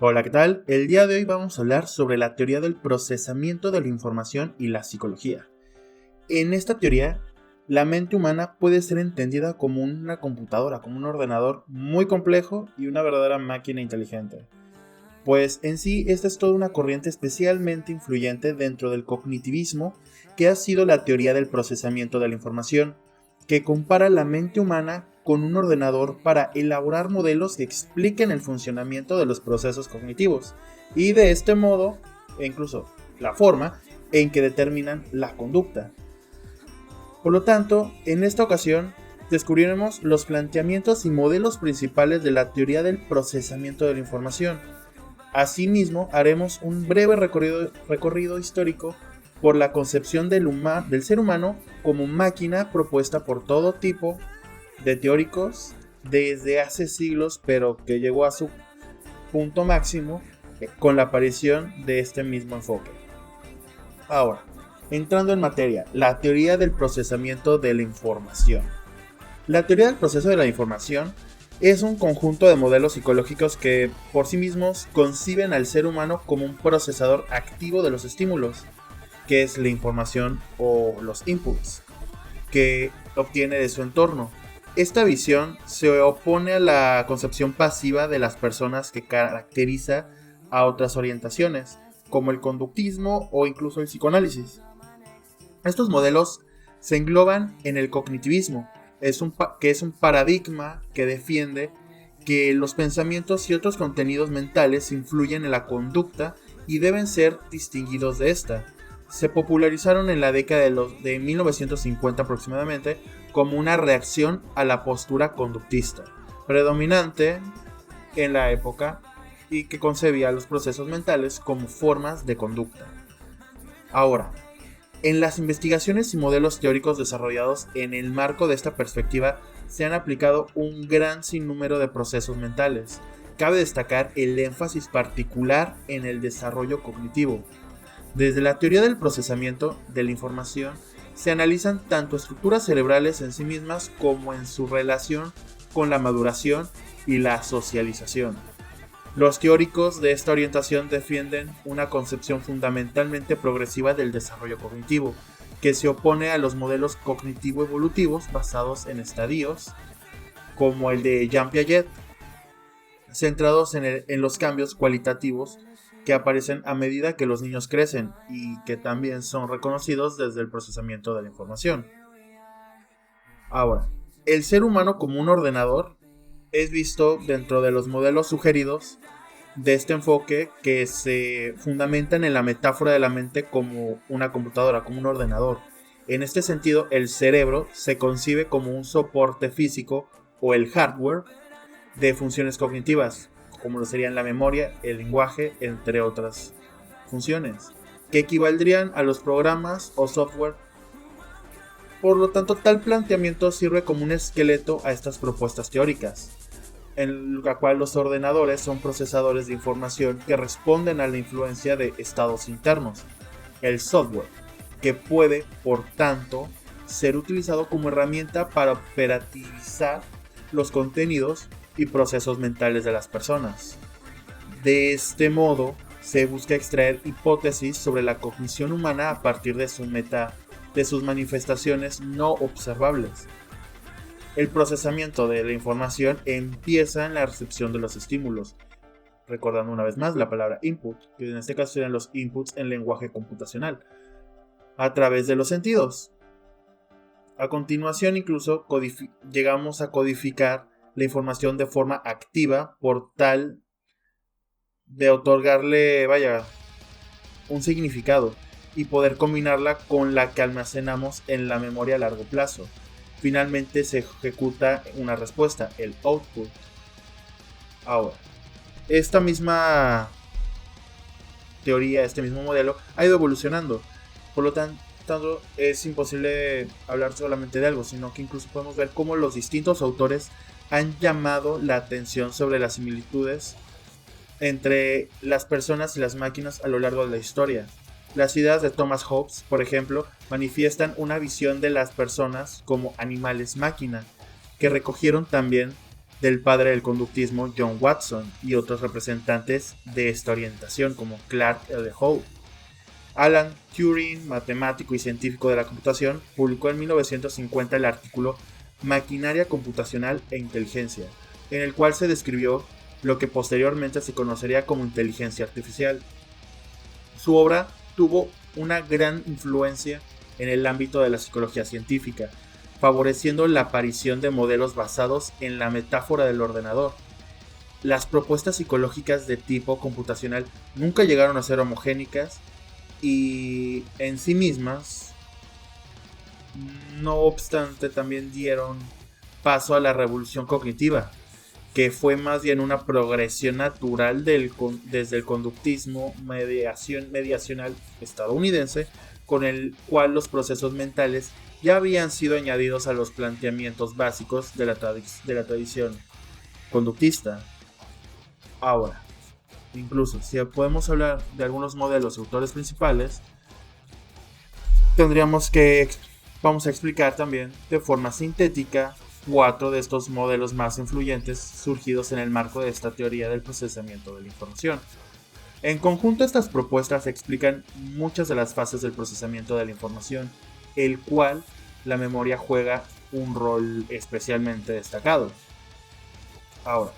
Hola, ¿qué tal? El día de hoy vamos a hablar sobre la teoría del procesamiento de la información y la psicología. En esta teoría, la mente humana puede ser entendida como una computadora, como un ordenador muy complejo y una verdadera máquina inteligente. Pues en sí, esta es toda una corriente especialmente influyente dentro del cognitivismo, que ha sido la teoría del procesamiento de la información, que compara la mente humana con un ordenador para elaborar modelos que expliquen el funcionamiento de los procesos cognitivos, y de este modo, e incluso la forma en que determinan la conducta. Por lo tanto, en esta ocasión, descubriremos los planteamientos y modelos principales de la teoría del procesamiento de la información. Asimismo, haremos un breve recorrido histórico por la concepción del ser humano como máquina propuesta por todo tipo de teóricos desde hace siglos, pero que llegó a su punto máximo con la aparición de este mismo enfoque. Ahora, entrando en materia, la teoría del procesamiento de la información. La teoría del proceso de la información es un conjunto de modelos psicológicos que por sí mismos conciben al ser humano como un procesador activo de los estímulos, que es la información o los inputs, que obtiene de su entorno. Esta visión se opone a la concepción pasiva de las personas que caracteriza a otras orientaciones, como el conductismo o incluso el psicoanálisis. Estos modelos se engloban en el cognitivismo, que es un paradigma que defiende que los pensamientos y otros contenidos mentales influyen en la conducta y deben ser distinguidos de esta. Se popularizaron en la década de 1950 aproximadamente como una reacción a la postura conductista, predominante en la época y que concebía los procesos mentales como formas de conducta. Ahora, en las investigaciones y modelos teóricos desarrollados en el marco de esta perspectiva se han aplicado un gran sinnúmero de procesos mentales. Cabe destacar el énfasis particular en el desarrollo cognitivo. Desde la teoría del procesamiento de la información se analizan tanto estructuras cerebrales en sí mismas como en su relación con la maduración y la socialización. Los teóricos de esta orientación defienden una concepción fundamentalmente progresiva del desarrollo cognitivo, que se opone a los modelos cognitivo-evolutivos basados en estadios, como el de Jean Piaget, centrados en los cambios cualitativos que aparecen a medida que los niños crecen y que también son reconocidos desde el procesamiento de la información. Ahora, el ser humano como un ordenador es visto dentro de los modelos sugeridos de este enfoque que se fundamentan en la metáfora de la mente como una computadora, como un ordenador. En este sentido, el cerebro se concibe como un soporte físico o el hardware de funciones cognitivas, como lo serían la memoria, el lenguaje, entre otras funciones, que equivaldrían a los programas o software. Por lo tanto, tal planteamiento sirve como un esqueleto a estas propuestas teóricas, en la cual los ordenadores son procesadores de información que responden a la influencia de estados internos, el software, que puede, por tanto, ser utilizado como herramienta para operativizar los contenidos y procesos mentales de las personas. De este modo, se busca extraer hipótesis sobre la cognición humana a partir de sus manifestaciones no observables. El procesamiento de la información empieza en la recepción de los estímulos, recordando una vez más la palabra input, que en este caso serían los inputs en lenguaje computacional, a través de los sentidos. A continuación incluso llegamos a codificar la información de forma activa por tal de otorgarle, un significado y poder combinarla con la que almacenamos en la memoria a largo plazo. Finalmente se ejecuta una respuesta, el output. Ahora, esta misma teoría, este mismo modelo ha ido evolucionando. Por lo tanto, es imposible hablar solamente de algo, sino que incluso podemos ver cómo los distintos autores han llamado la atención sobre las similitudes entre las personas y las máquinas a lo largo de la historia. Las ideas de Thomas Hobbes, por ejemplo, manifiestan una visión de las personas como animales máquina, que recogieron también del padre del conductismo John Watson y otros representantes de esta orientación como Clark L. Hall. Alan Turing, matemático y científico de la computación, publicó en 1950 el artículo Maquinaria computacional e inteligencia, en el cual se describió lo que posteriormente se conocería como inteligencia artificial. Su obra tuvo una gran influencia en el ámbito de la psicología científica, favoreciendo la aparición de modelos basados en la metáfora del ordenador. Las propuestas psicológicas de tipo computacional nunca llegaron a ser homogéneas y en sí mismas, no obstante, también dieron paso a la revolución cognitiva, que fue más bien una progresión natural desde el conductismo mediacional estadounidense, con el cual los procesos mentales ya habían sido añadidos a los planteamientos básicos de la tradición conductista. Ahora, incluso si podemos hablar de algunos modelos y autores principales, vamos a explicar también de forma sintética 4 de estos modelos más influyentes surgidos en el marco de esta teoría del procesamiento de la información. En conjunto, estas propuestas explican muchas de las fases del procesamiento de la información, el cual la memoria juega un rol especialmente destacado. Ahora,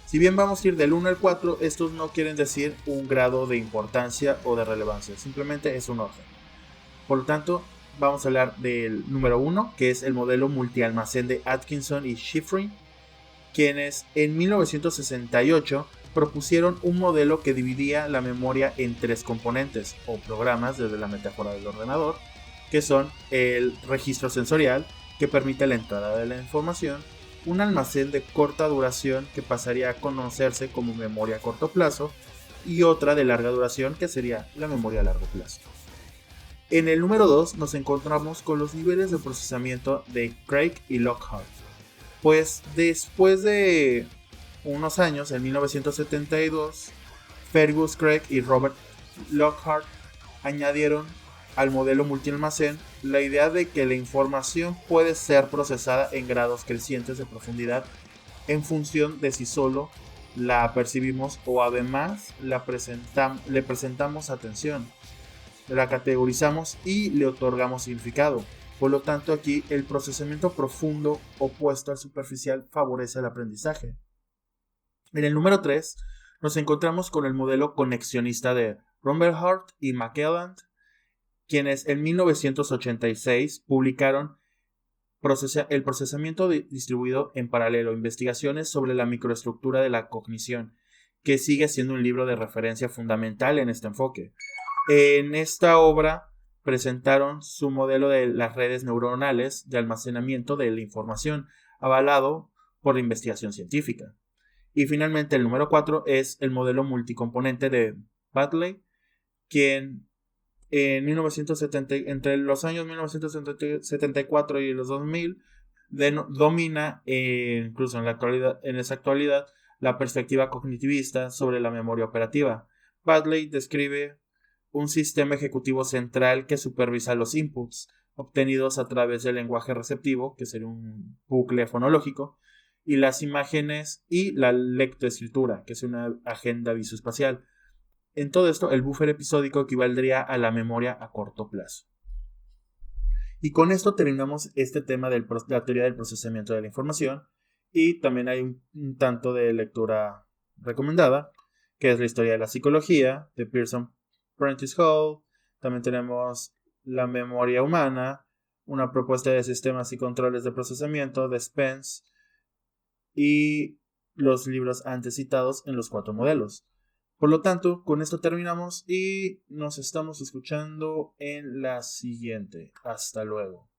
si bien vamos a ir del 1 al 4, estos no quieren decir un grado de importancia o de relevancia, simplemente es un orden. Por lo tanto, vamos a hablar del número 1, que es el modelo multialmacén de Atkinson y Shiffrin, quienes en 1968 propusieron un modelo que dividía la memoria en 3 componentes o programas desde la metáfora del ordenador, que son el registro sensorial, que permite la entrada de la información, un almacén de corta duración que pasaría a conocerse como memoria a corto plazo, y otra de larga duración que sería la memoria a largo plazo. En el número 2 nos encontramos con los niveles de procesamiento de Craig y Lockhart. Pues después de unos años, en 1972, Fergus Craig y Robert Lockhart añadieron al modelo multialmacén la idea de que la información puede ser procesada en grados crecientes de profundidad en función de si solo la percibimos o además le presentamos atención, la categorizamos y le otorgamos significado. Por lo tanto, aquí el procesamiento profundo opuesto al superficial favorece el aprendizaje. En el número 3 nos encontramos con el modelo conexionista de Rumelhart y McClelland, quienes en 1986 publicaron el procesamiento distribuido en paralelo, investigaciones sobre la microestructura de la cognición, que sigue siendo un libro de referencia fundamental en este enfoque. En esta obra presentaron su modelo de las redes neuronales de almacenamiento de la información, avalado por la investigación científica. Y finalmente el número 4 es el modelo multicomponente de Baddeley, quien entre los años 1974 y los 2000 domina, incluso en esa actualidad, la perspectiva cognitivista sobre la memoria operativa. Baddeley describe un sistema ejecutivo central que supervisa los inputs obtenidos a través del lenguaje receptivo, que sería un bucle fonológico, y las imágenes y la lectoescritura, que es una agenda visoespacial. En todo esto, el buffer episódico equivaldría a la memoria a corto plazo. Y con esto terminamos este tema de la teoría del procesamiento de la información, y también hay un tanto de lectura recomendada, que es la historia de la psicología, de Pearson Prentice Hall. También tenemos la memoria humana, una propuesta de sistemas y controles de procesamiento de Spence, y los libros antes citados en los 4 modelos. Por lo tanto, con esto terminamos y nos estamos escuchando en la siguiente. Hasta luego.